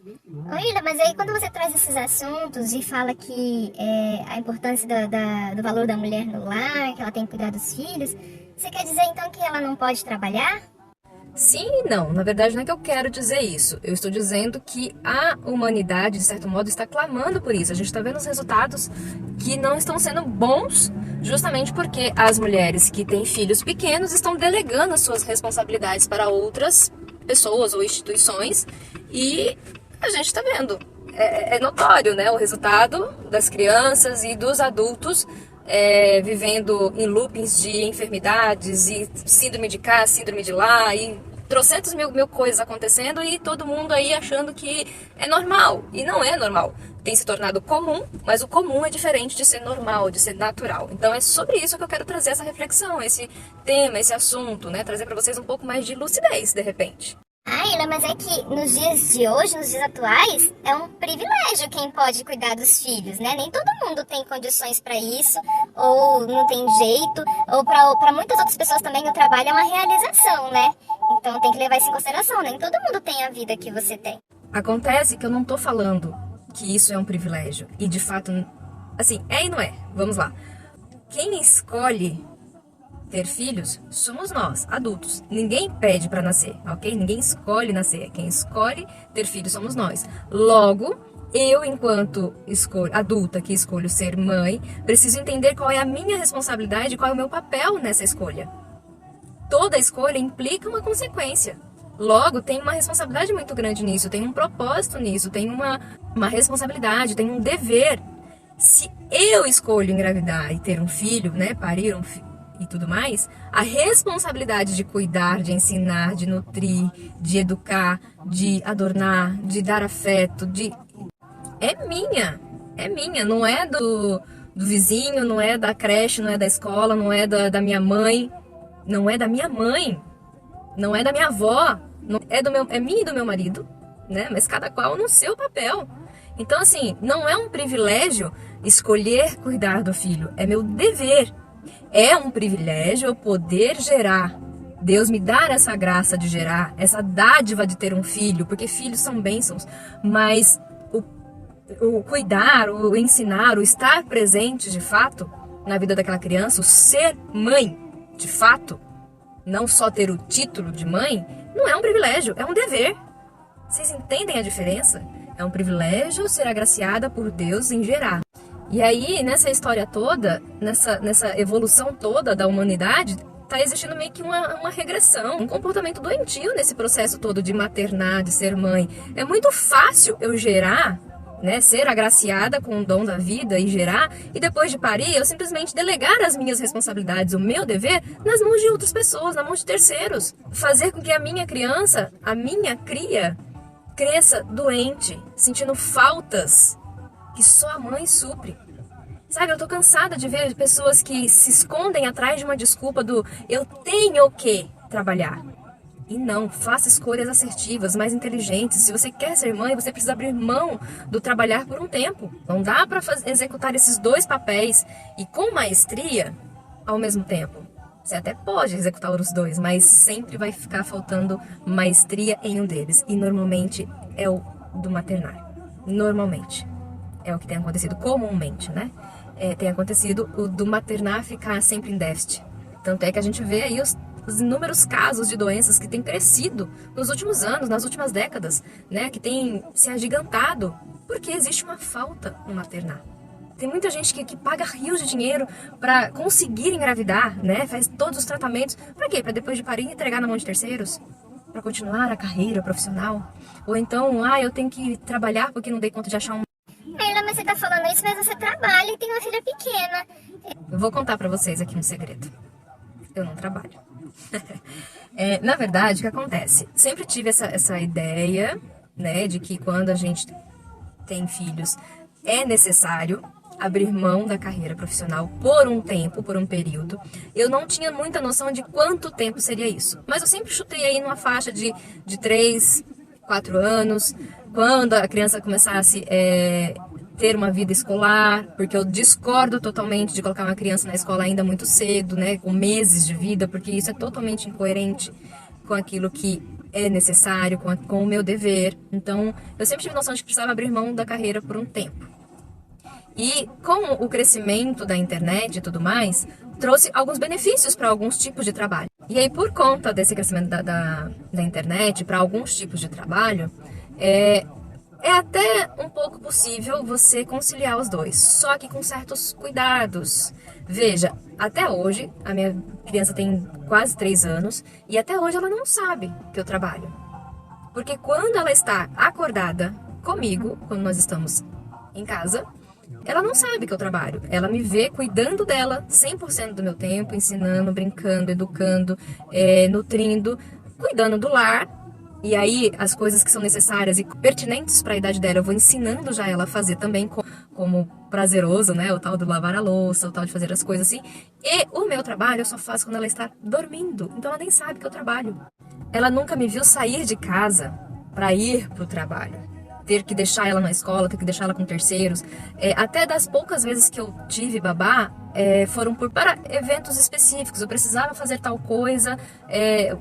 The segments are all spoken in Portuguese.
Oi, Ila, mas aí quando você traz esses assuntos e fala que a importância do valor da mulher no lar, que ela tem que cuidar dos filhos, você quer dizer então que ela não pode trabalhar? Sim e não. Na verdade, não é que eu quero dizer isso. Eu estou dizendo que a humanidade, de certo modo, está clamando por isso. A gente está vendo os resultados que não estão sendo bons, justamente porque as mulheres que têm filhos pequenos estão delegando as suas responsabilidades para outras pessoas ou instituições e a gente está vendo. É notório, né, o resultado das crianças e dos adultos vivendo em loopings de enfermidades e síndrome de cá, síndrome de lá e trocentos mil coisas acontecendo e todo mundo aí achando que é normal. E não é normal. Tem se tornado comum, mas o comum é diferente de ser normal, de ser natural. Então é sobre isso que eu quero trazer essa reflexão, esse tema, esse assunto, né? Trazer para vocês um pouco mais de lucidez, de repente. Ah, Ila, mas é que nos dias de hoje, nos dias atuais, é um privilégio quem pode cuidar dos filhos, né? Nem todo mundo tem condições para isso, ou não tem jeito, ou para muitas outras pessoas também o trabalho é uma realização, né? Então tem que levar isso em consideração, nem todo mundo tem a vida que você tem. Acontece que eu não tô falando que isso é um privilégio. E de fato, assim, é e não é. Vamos lá. Quem escolhe ter filhos somos nós, adultos. Ninguém pede para nascer, ok? Ninguém escolhe nascer. Quem escolhe ter filhos somos nós. Logo, eu, enquanto adulta que escolho ser mãe, preciso entender qual é a minha responsabilidade e qual é o meu papel nessa escolha. Toda escolha implica uma consequência. Logo, tem uma responsabilidade muito grande nisso, tem um propósito nisso, tem uma responsabilidade, tem um dever. Se eu escolho engravidar e ter um filho, né, parir um filho e tudo mais, a responsabilidade de cuidar, de ensinar, de nutrir, de educar, de adornar, de dar afeto, é minha, não é do vizinho, não é da creche, não é da escola, não é da minha mãe, não é da minha mãe, não é da minha avó, não é é minha e do meu marido, né? Mas cada qual no seu papel. Então, assim, não é um privilégio escolher cuidar do filho, é meu dever. É um privilégio eu poder gerar. Deus me dar essa graça de gerar, essa dádiva de ter um filho, porque filhos são bênçãos, mas o cuidar, o ensinar, o estar presente de fato na vida daquela criança, o ser mãe de fato, não só ter o título de mãe, não é um privilégio, é um dever. Vocês entendem a diferença? É um privilégio ser agraciada por Deus em gerar. E aí, nessa história toda, nessa evolução toda da humanidade, está existindo meio que uma regressão, um comportamento doentio nesse processo todo de maternar, de ser mãe. É muito fácil eu gerar, né, ser agraciada com o dom da vida e gerar, e depois de parir, eu simplesmente delegar as minhas responsabilidades, o meu dever, nas mãos de outras pessoas, na mão de terceiros. Fazer com que a minha criança, a minha cria, cresça doente, sentindo faltas que só a mãe supre. Sabe, eu tô cansada de ver pessoas que se escondem atrás de uma desculpa do eu tenho que trabalhar. E não, faça escolhas assertivas, mais inteligentes. Se você quer ser mãe, você precisa abrir mão do trabalhar por um tempo. Não dá para executar esses dois papéis e com maestria ao mesmo tempo. Você até pode executar os dois, mas sempre vai ficar faltando maestria em um deles. E normalmente é o do maternar. Normalmente. É o que tem acontecido comumente, né? Tem acontecido o do maternar ficar sempre em déficit. Tanto é que a gente vê aí os inúmeros casos de doenças que têm crescido nos últimos anos, nas últimas décadas, né? Que tem se agigantado, porque existe uma falta no maternar. Tem muita gente que paga rios de dinheiro para conseguir engravidar, né? Faz todos os tratamentos. Para quê? Para depois de parir entregar na mão de terceiros? Para continuar a carreira profissional? Ou então, eu tenho que trabalhar porque não dei conta de achar um... Ela, mas você tá falando isso, mas você trabalha e tem uma filha pequena. Eu vou contar para vocês aqui um segredo. Eu não trabalho. Na verdade, o que acontece? Sempre tive essa ideia, né, de que quando a gente tem filhos, é necessário abrir mão da carreira profissional por um tempo, por um período. Eu não tinha muita noção de quanto tempo seria isso. Mas eu sempre chutei aí numa faixa de 3, 4 anos, quando a criança começasse ter uma vida escolar, porque eu discordo totalmente de colocar uma criança na escola ainda muito cedo, né, com meses de vida, porque isso é totalmente incoerente com aquilo que é necessário, com o meu dever. Então, eu sempre tive noção de que precisava abrir mão da carreira por um tempo. E com o crescimento da internet e tudo mais, trouxe alguns benefícios para alguns tipos de trabalho. E aí, por conta desse crescimento da internet para alguns tipos de trabalho, é até um pouco possível você conciliar os dois, só que com certos cuidados. Veja, até hoje, a minha criança tem quase 3 anos e até hoje ela não sabe que eu trabalho. Porque quando ela está acordada comigo, quando nós estamos em casa, ela não sabe que eu trabalho. Ela me vê cuidando dela 100% do meu tempo, ensinando, brincando, educando, nutrindo, cuidando do lar. E aí, as coisas que são necessárias e pertinentes para a idade dela, eu vou ensinando já ela a fazer também como prazeroso, né? O tal do lavar a louça, o tal de fazer as coisas assim. E o meu trabalho eu só faço quando ela está dormindo. Então ela nem sabe que eu trabalho. Ela nunca me viu sair de casa para ir para o trabalho. Ter que deixar ela na escola, ter que deixar ela com terceiros. Até das poucas vezes que eu tive babá, foram para eventos específicos. Eu precisava fazer tal coisa.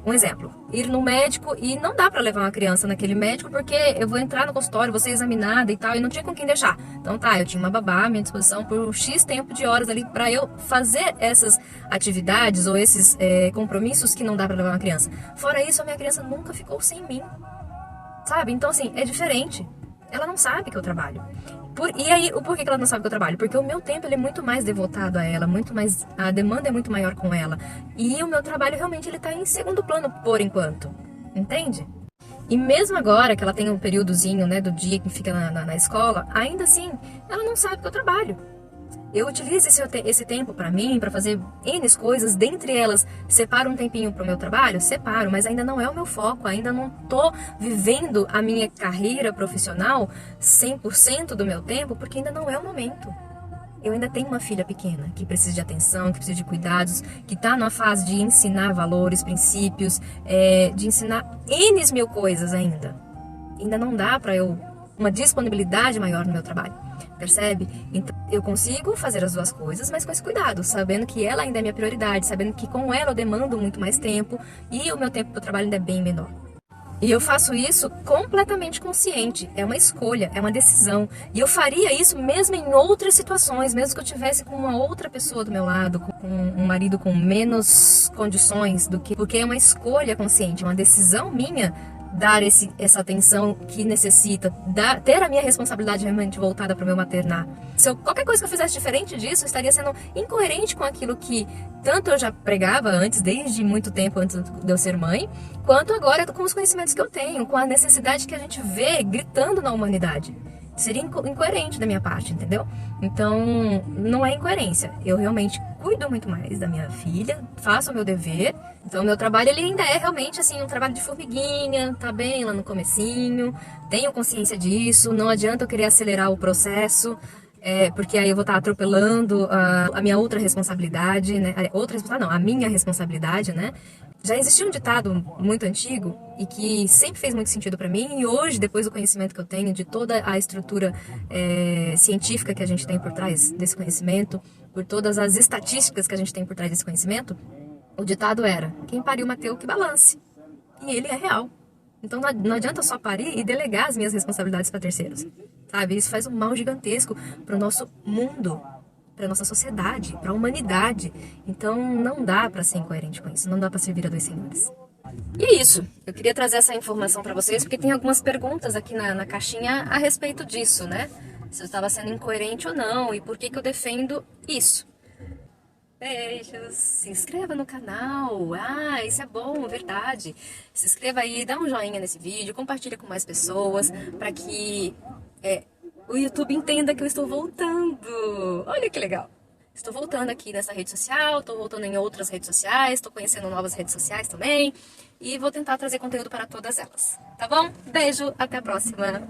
Um exemplo, ir no médico e não dá para levar uma criança naquele médico porque eu vou entrar no consultório, vou ser examinada e tal, e não tinha com quem deixar. Então tá, eu tinha uma babá à minha disposição por um X tempo de horas ali para eu fazer essas atividades ou esses compromissos que não dá para levar uma criança. Fora isso, a minha criança nunca ficou sem mim. Sabe? Então, assim, é diferente. Ela não sabe que eu trabalho. E aí, por que ela não sabe que eu trabalho? Porque o meu tempo ele é muito mais devotado a ela, a demanda é muito maior com ela. E o meu trabalho realmente ele tá em segundo plano por enquanto. Entende? E mesmo agora que ela tem um períodozinho, né, do dia que fica na escola, ainda assim, ela não sabe que eu trabalho. Eu utilizo esse tempo para mim, para fazer N coisas, dentre elas, separo um tempinho para o meu trabalho? Separo, mas ainda não é o meu foco, ainda não estou vivendo a minha carreira profissional 100% do meu tempo, porque ainda não é o momento. Eu ainda tenho uma filha pequena, que precisa de atenção, que precisa de cuidados, que está numa fase de ensinar valores, princípios, de ensinar N mil coisas ainda. Ainda não dá para eu uma disponibilidade maior no meu trabalho. Percebe? Então, eu consigo fazer as duas coisas, mas com esse cuidado, sabendo que ela ainda é minha prioridade, sabendo que com ela eu demando muito mais tempo e o meu tempo para o trabalho ainda é bem menor. E eu faço isso completamente consciente, é uma escolha, é uma decisão. E eu faria isso mesmo em outras situações, mesmo que eu tivesse com uma outra pessoa do meu lado, com um marido com menos condições porque é uma escolha consciente, uma decisão minha dar essa atenção que necessita, ter a minha responsabilidade realmente voltada para o meu maternar. Se qualquer coisa que eu fizesse diferente disso, eu estaria sendo incoerente com aquilo que tanto eu já pregava antes, desde muito tempo antes de eu ser mãe, quanto agora com os conhecimentos que eu tenho, com a necessidade que a gente vê gritando na humanidade. Seria incoerente da minha parte, entendeu? Então, não é incoerência. Eu realmente cuido muito mais da minha filha, faço o meu dever. Então, o meu trabalho ele ainda é realmente assim um trabalho de formiguinha, tá bem lá no comecinho. Tenho consciência disso, não adianta eu querer acelerar o processo, porque aí eu vou estar atropelando a minha outra responsabilidade, né? A minha responsabilidade, né? Já existia um ditado muito antigo e que sempre fez muito sentido para mim, e hoje, depois do conhecimento que eu tenho, de toda a estrutura científica que a gente tem por trás desse conhecimento, por todas as estatísticas que a gente tem por trás desse conhecimento, o ditado era: quem pariu Mateu que balance. E ele é real. Então não adianta só parir e delegar as minhas responsabilidades para terceiros. Sabe? Isso faz um mal gigantesco para o nosso mundo, para nossa sociedade, para a humanidade. Então não dá para ser incoerente com isso, não dá para servir a dois senhores. E é isso, eu queria trazer essa informação para vocês porque tem algumas perguntas aqui na caixinha a respeito disso, né? Se eu estava sendo incoerente ou não e por que eu defendo isso. Beijos, se inscreva no canal, isso é bom, verdade. Se inscreva aí, dá um joinha nesse vídeo, compartilha com mais pessoas para que o YouTube entenda que eu estou voltando. Olha que legal. Estou voltando aqui nessa rede social, estou voltando em outras redes sociais, estou conhecendo novas redes sociais também. E vou tentar trazer conteúdo para todas elas. Tá bom? Beijo, até a próxima.